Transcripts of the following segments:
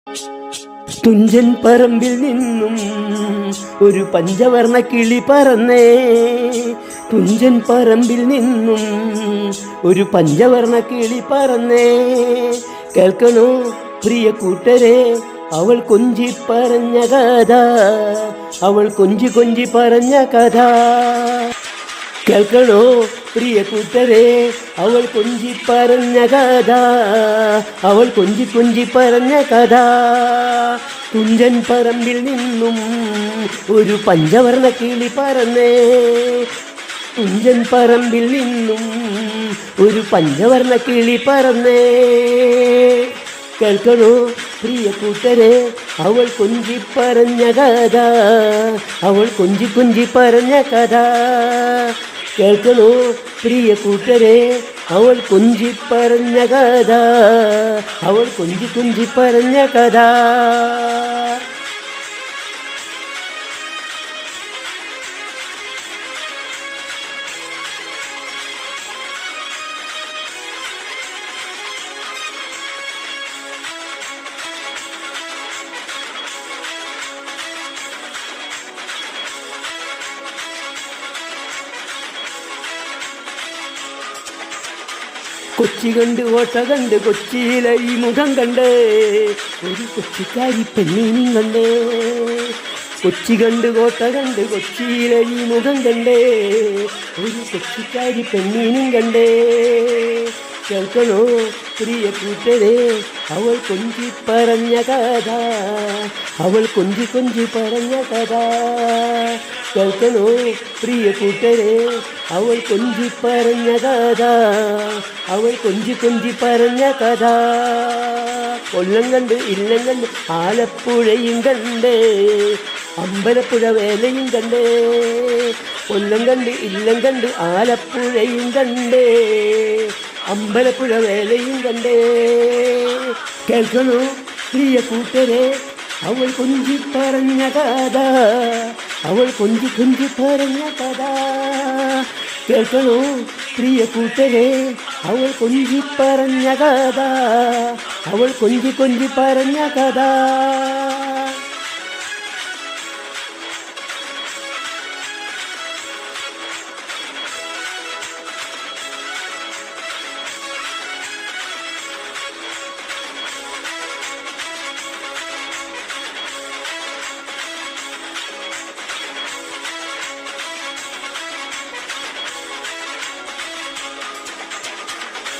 തുഞ്ചൻ പറമ്പിൽ നിന്നും ഒരു പഞ്ചവർണ്ണ കിളി പറന്നേ. തുഞ്ചൻ പറമ്പിൽ നിന്നും ഒരു പഞ്ചവർണ്ണ കിളി പറന്നേ. കേൾക്കണോ പ്രിയ കൂട്ടരെ, അവൾ കൊഞ്ചി പറഞ്ഞ കഥ, അവൾ കൊഞ്ചി കൊഞ്ചി പറഞ്ഞ കഥ. കേൾക്കണോ പ്രിയ കൂട്ടരെ, അവൾ കൊഞ്ചി പറഞ്ഞ കഥ, അവൾ കൊഞ്ചി കൊഞ്ചി പറഞ്ഞ കഥ. തുഞ്ചൻ പറമ്പിൽ നിന്നും ഒരു പഞ്ചവർണ്ണ കിളി പറന്നേ. തുഞ്ചൻ പറമ്പിൽ നിന്നും ഒരു പഞ്ചവർണ്ണ കിളി പറന്നേ. കേൾക്കണോ പ്രിയ കൂട്ടരെ, അവൾ കൊഞ്ചി പറഞ്ഞ കഥ, അവൾ കൊഞ്ചി കൊഞ്ചി പറഞ്ഞ കഥ. കേൾക്കണോ പ്രിയ കൂട്ടരെ, അവൾ കൊഞ്ചി പറഞ്ഞ കഥ, അവൾ കൊഞ്ചി കൊഞ്ചി പറഞ്ഞ കഥ. കൊച്ചി കണ്ട് ഓട്ട കണ്ട് കൊച്ചിയിലെ ഈ മുഖം കണ്ട് ഒരു കൊച്ചിക്കാരി പെണ്ണിനും കണ്ടേ. കൊച്ചി കണ്ട് കോട്ട കണ്ട് കൊച്ചിയിലെ ഈ മുഖം കണ്ടേ ഒരു കൊച്ചിക്കാരി പെണ്ണിനും കണ്ടേ. കേൾക്കണോ പ്രിയ കൂട്ടരെ, അവൾ കൊഞ്ചി പറഞ്ഞ കഥ, അവൾ കൊഞ്ചി കൊഞ്ചി പറഞ്ഞ കഥ. കേൾക്കണോ പ്രിയ കൂട്ടരെ, അവൾ കൊഞ്ചി പറഞ്ഞ കഥ, അവൾ കൊഞ്ചി കൊഞ്ചി പറഞ്ഞ കഥ. കൊല്ലം കണ്ട് ഇല്ലം കണ്ട് ആലപ്പുഴയും കണ്ടേ, അമ്പലപ്പുഴ വേലയും കണ്ടേ. കൊല്ലം കണ്ട് ഇല്ലം കണ്ട് ആലപ്പുഴയും കണ്ടേ, അമ്പലപ്പുഴ വേലയും കണ്ടേ. കേൾക്കണോ പ്രിയ കൂട്ടരെ, അവൾ കൊഞ്ചി പറഞ്ഞ കഥ, അവൾ കൊഞ്ചി കൊഞ്ചി പറഞ്ഞ കഥ. കേൾക്കണോ പ്രിയ കൂട്ടരെ, അവൾ കൊഞ്ചി പറഞ്ഞ കഥ, അവൾ കൊഞ്ചി കൊഞ്ചി പറഞ്ഞ കഥ.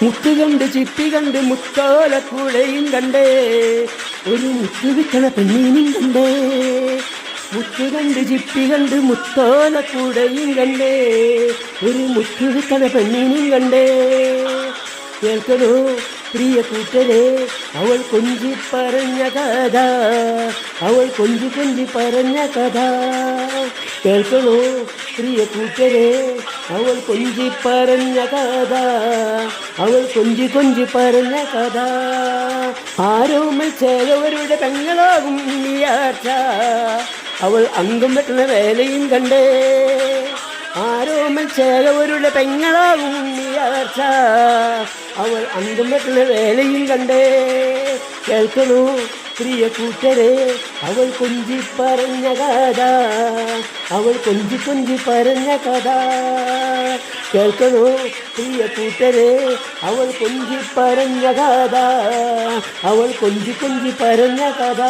മുത്ത് കണ്ട് ചിപ്പി കണ്ട് മുത്തോലക്കൂടയും കണ്ടേ ഒരു മുത്ത് വിൽക്കണ പെണ്ണിനും കണ്ടേ. മുത്ത് കണ്ട് ചിപ്പി കണ്ട് മുത്തോലക്കൂടയും കണ്ടേ ഒരു മുത്ത് വിൽക്കണ പെണ്ണിനും കണ്ടേ. കേൾക്കണോ പ്രിയ കൂട്ടരെ, അവൾ കൊഞ്ചി പറഞ്ഞ കഥ, അവൾ കൊഞ്ചി കൊഞ്ചി പറഞ്ഞ കഥ. കേൾക്കണോ പ്രിയ കൂട്ടരെ, അവൾ കൊഞ്ചി പറഞ്ഞ കഥ, അവൾ കൊഞ്ചി കൊഞ്ചി പറഞ്ഞ കഥ. ആരോമൽ ചേരവരുടെ പെങ്ങളാകും ഉണ്ണിയാർച്ച, അവൾ അംഗം വെട്ടുന്ന വേലയും കണ്ടേ. ആരോമൽ ചേരവരുടെ പെങ്ങളാകും ഉണ്ണിയാർച്ച, അവൾ അംഗം വെട്ടുന്ന വേലയും കണ്ടേ. കേൾക്കണോ പ്രിയ കൂട്ടരെ, അവൾ കൊഞ്ചി പറഞ്ഞ കഥ, അവൾ കൊഞ്ചി കൊഞ്ചി പറഞ്ഞ കഥ. കേൾക്കണോ പ്രിയ കൂട്ടരെ, അവൾ കൊഞ്ചി പറഞ്ഞ കഥ, അവൾ കൊഞ്ചി കൊഞ്ചി പറഞ്ഞ കഥ.